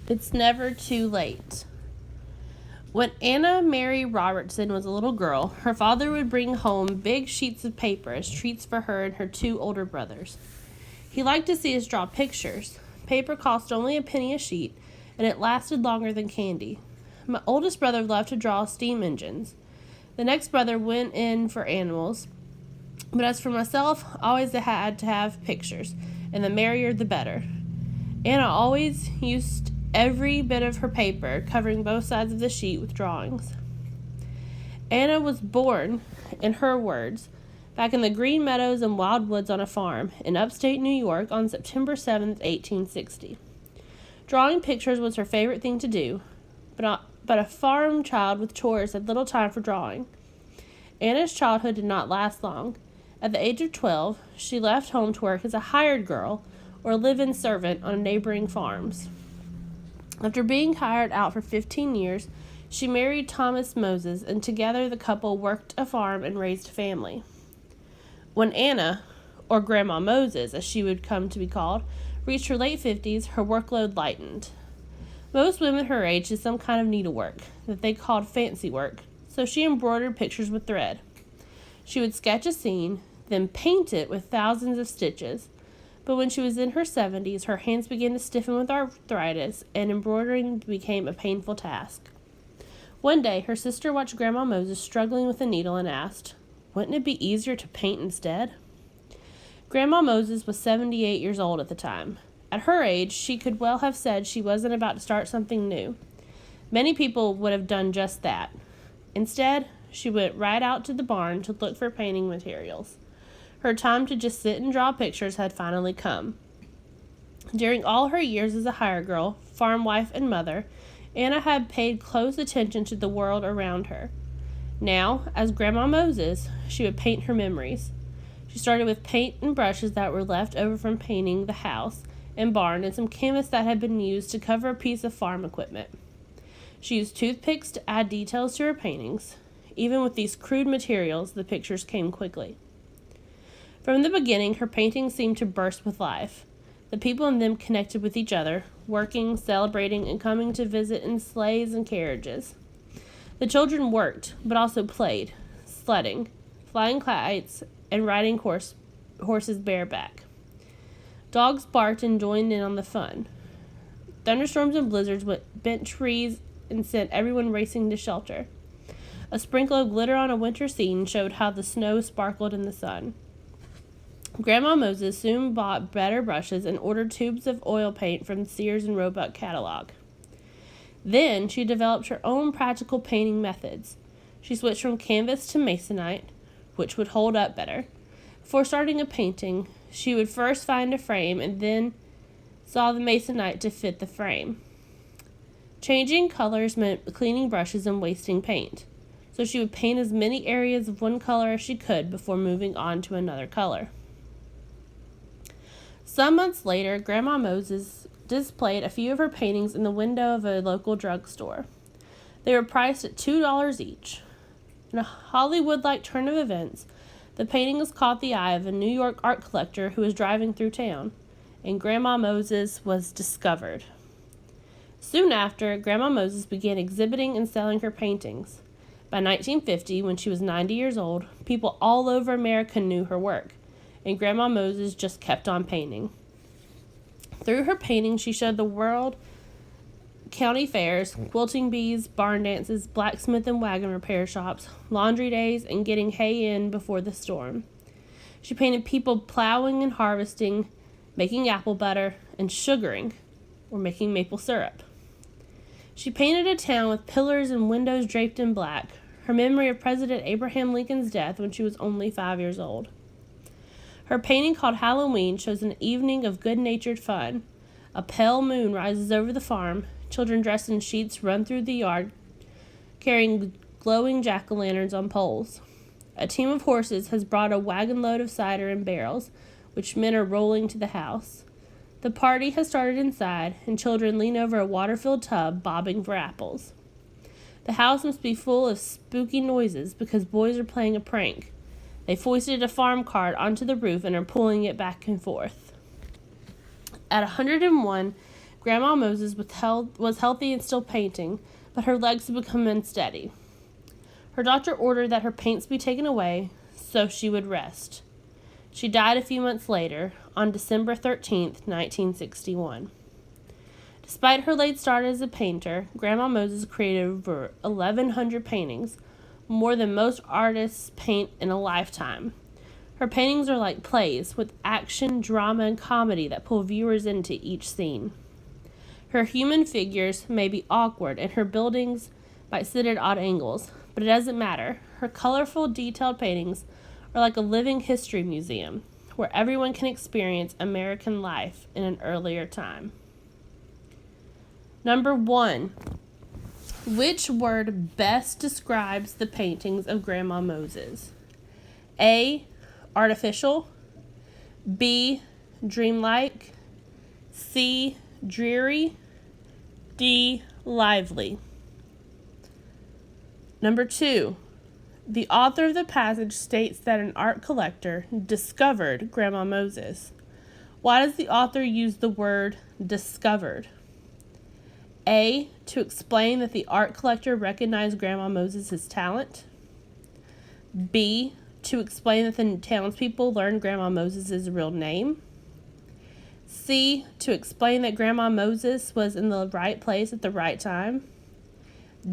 It's never too late. When Anna Mary Robertson was a little girl, her father would bring home big sheets of paper as treats for her and her two older brothers. He liked to see us draw pictures. Paper cost only a penny a sheet, and it lasted longer than candy. My oldest brother loved to draw steam engines. The next brother went in for animals, but as for myself, I always had to have pictures, and the merrier the better. Anna always used every bit of her paper, covering both sides of the sheet with drawings. Anna was born, in her words, back in the green meadows and wild woods on a farm in upstate New York on September 7th, 1860. Drawing pictures was her favorite thing to do, but a farm child with chores had little time for drawing. Anna's childhood did not last long. At the age of 12, she left home to work as a hired girl or live-in servant on neighboring farms. After being hired out for 15 years, she married Thomas Moses, and together the couple worked a farm and raised a family. When Anna, or Grandma Moses as she would come to be called, reached her late 50s, her workload lightened. Most women her age did some kind of needlework that they called fancy work, so she embroidered pictures with thread. She would sketch a scene, then paint it with thousands of stitches. But when she was in her 70s, her hands began to stiffen with arthritis, and embroidering became a painful task. One day, her sister watched Grandma Moses struggling with a needle and asked, "Wouldn't it be easier to paint instead?" Grandma Moses was 78 years old at the time. At her age, she could well have said she wasn't about to start something new. Many people would have done just that. Instead, she went right out to the barn to look for painting materials. Her time to just sit and draw pictures had finally come. During all her years as a hired girl, farm wife, and mother, Anna had paid close attention to the world around her. Now, as Grandma Moses, she would paint her memories. She started with paint and brushes that were left over from painting the house and barn, and some canvas that had been used to cover a piece of farm equipment. She used toothpicks to add details to her paintings. Even with these crude materials, the pictures came quickly. From the beginning, her paintings seemed to burst with life. The people in them connected with each other, working, celebrating, and coming to visit in sleighs and carriages. The children worked, but also played, sledding, flying kites, and riding horses bareback. Dogs barked and joined in on the fun. Thunderstorms and blizzards bent trees and sent everyone racing to shelter. A sprinkle of glitter on a winter scene showed how the snow sparkled in the sun. Grandma Moses soon bought better brushes and ordered tubes of oil paint from Sears and Roebuck catalog. Then she developed her own practical painting methods. She switched from canvas to masonite, which would hold up better. Before starting a painting, she would first find a frame and then saw the masonite to fit the frame. Changing colors meant cleaning brushes and wasting paint, so she would paint as many areas of one color as she could before moving on to another color. Some months later, Grandma Moses displayed a few of her paintings in the window of a local drugstore. They were priced at $2 each. In a Hollywood-like turn of events, the paintings caught the eye of a New York art collector who was driving through town, and Grandma Moses was discovered. Soon after, Grandma Moses began exhibiting and selling her paintings. By 1950, when she was 90 years old, people all over America knew her work, and Grandma Moses just kept on painting. Through her painting, she showed the world county fairs, quilting bees, barn dances, blacksmith and wagon repair shops, laundry days, and getting hay in before the storm. She painted people plowing and harvesting, making apple butter, and sugaring, or making maple syrup. She painted a town with pillars and windows draped in black, her memory of President Abraham Lincoln's death when she was only 5 years old. Her painting called Halloween shows an evening of good-natured fun. A pale moon rises over the farm. Children dressed in sheets run through the yard, carrying glowing jack-o'-lanterns on poles. A team of horses has brought a wagon load of cider in barrels, which men are rolling to the house. The party has started inside, and children lean over a water-filled tub, bobbing for apples. The house must be full of spooky noises because boys are playing a prank. They foisted a farm cart onto the roof and are pulling it back and forth. At 101, Grandma Moses was healthy and still painting, but her legs had become unsteady. Her doctor ordered that her paints be taken away so she would rest. She died a few months later, on December 13th, 1961. Despite her late start as a painter, Grandma Moses created over 1,100 paintings, more than most artists paint in a lifetime. Her paintings are like plays, with action, drama, and comedy that pull viewers into each scene. Her human figures may be awkward, and her buildings might sit at odd angles, but it doesn't matter. Her colorful, detailed paintings are like a living history museum, where everyone can experience American life in an earlier time. Number 1. Which word best describes the paintings of Grandma Moses? A. Artificial. B. Dreamlike. C. Dreary. D. Lively. Number 2. The author of the passage states that an art collector discovered Grandma Moses. Why does the author use the word discovered? A. To explain that the art collector recognized Grandma Moses' talent. B. To explain that the townspeople learned Grandma Moses' real name. C. To explain that Grandma Moses was in the right place at the right time.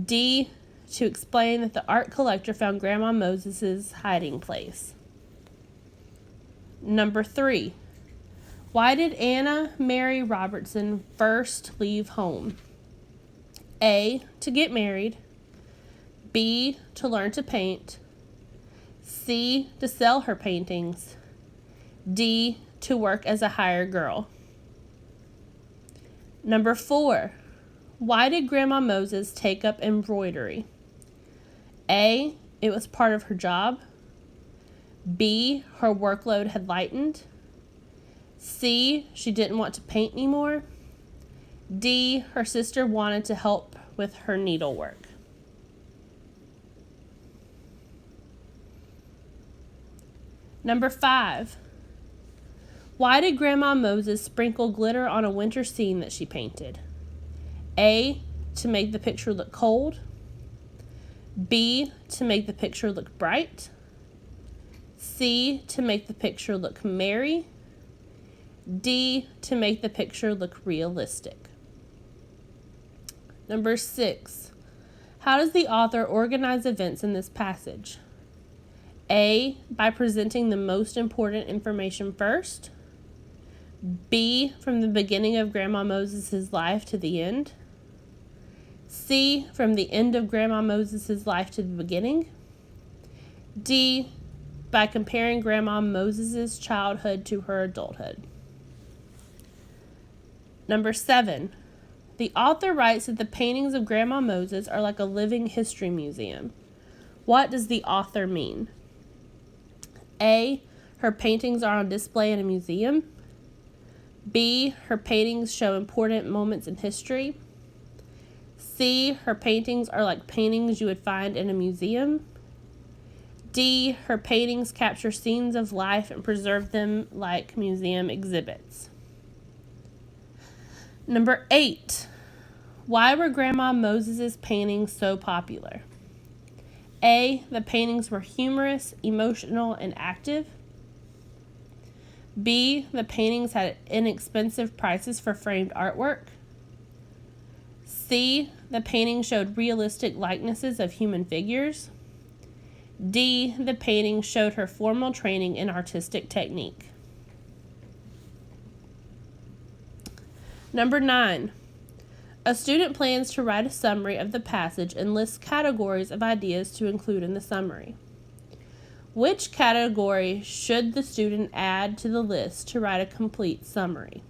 D. To explain that the art collector found Grandma Moses' hiding place. Number 3. Why did Anna Mary Robertson first leave home? A. To get married. B. To learn to paint. C. To sell her paintings. D. To work as a hired girl. Number 4. Why did Grandma Moses take up embroidery? A. It was part of her job. B. Her workload had lightened. C. She didn't want to paint anymore. D. Her sister wanted to help with her needlework. Number 5. Why did Grandma Moses sprinkle glitter on a winter scene that she painted? A. To make the picture look cold. B. To make the picture look bright. C. To make the picture look merry. D. To make the picture look realistic. Number 6. How does the author organize events in this passage? A. By presenting the most important information first. B. From the beginning of Grandma Moses' life to the end. C. From the end of Grandma Moses' life to the beginning. D. By comparing Grandma Moses' childhood to her adulthood. Number 7. The author writes that the paintings of Grandma Moses are like a living history museum. What does the author mean? A. Her paintings are on display in a museum. B. Her paintings show important moments in history. C. Her paintings are like paintings you would find in a museum. D. Her paintings capture scenes of life and preserve them like museum exhibits. Number 8. Why were Grandma Moses' paintings so popular? A. The paintings were humorous, emotional, and active. B. The paintings had inexpensive prices for framed artwork. C. The painting showed realistic likenesses of human figures. D. The painting showed her formal training in artistic technique. Number 9. A student plans to write a summary of the passage and lists categories of ideas to include in the summary. Which category should the student add to the list to write a complete summary?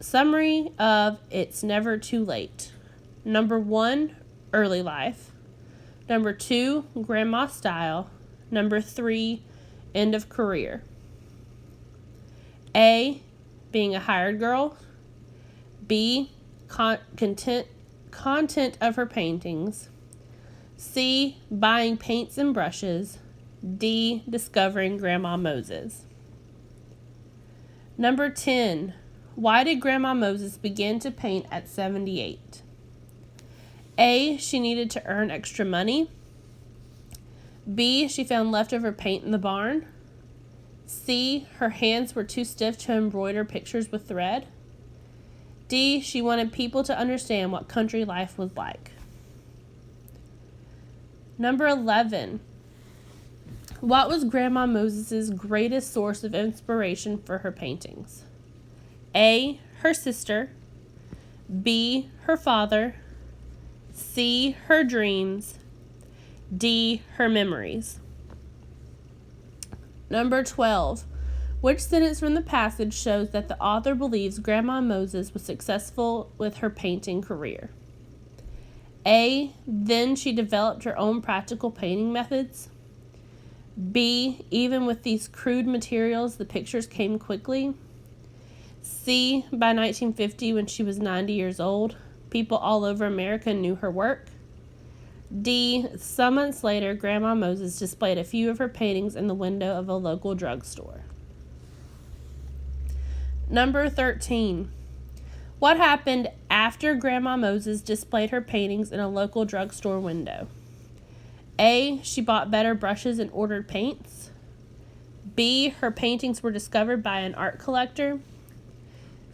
Summary of It's Never Too Late. Number 1, early life. Number 2, grandma style. Number 3, end of career. A, being a hired girl. B, content of her paintings. C, buying paints and brushes. D, discovering Grandma Moses. Number 10, Why did Grandma Moses begin to paint at 78? A. She needed to earn extra money. B. She found leftover paint in the barn. C. Her hands were too stiff to embroider pictures with thread. D. She wanted people to understand what country life was like. Number 11. What was Grandma Moses' greatest source of inspiration for her paintings? A. Her sister. B. Her father. C. Her dreams. D. Her memories. Number 12. Which sentence from the passage shows that the author believes Grandma Moses was successful with her painting career? A. Then she developed her own practical painting methods. B. Even with these crude materials, the pictures came quickly. C. By 1950, when she was 90 years old, people all over America knew her work. D. Some months later, Grandma Moses displayed a few of her paintings in the window of a local drugstore. Number 13. What happened after Grandma Moses displayed her paintings in a local drugstore window? A. She bought better brushes and ordered paints. B. Her paintings were discovered by an art collector.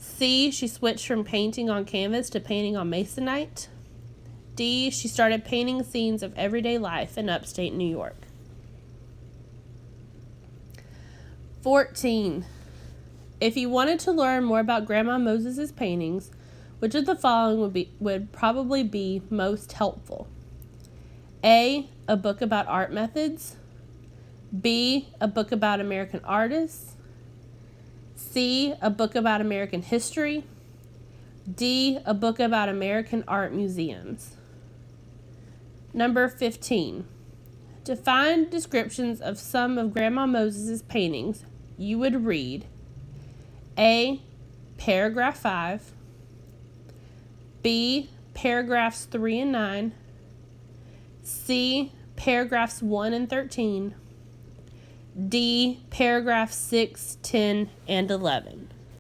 C. She switched from painting on canvas to painting on masonite. D. She started painting scenes of everyday life in upstate New York. 14. If you wanted to learn more about Grandma Moses' paintings, which of the following would probably be most helpful? A. A book about art methods. B. A book about American artists. C. A book about American history. D. A book about American art museums. Number 15. To find descriptions of some of Grandma Moses' paintings, you would read A. Paragraph 5. B. Paragraphs 3 and 9. C. Paragraphs 1 and 13. D. Paragraphs 6, 10, and 11.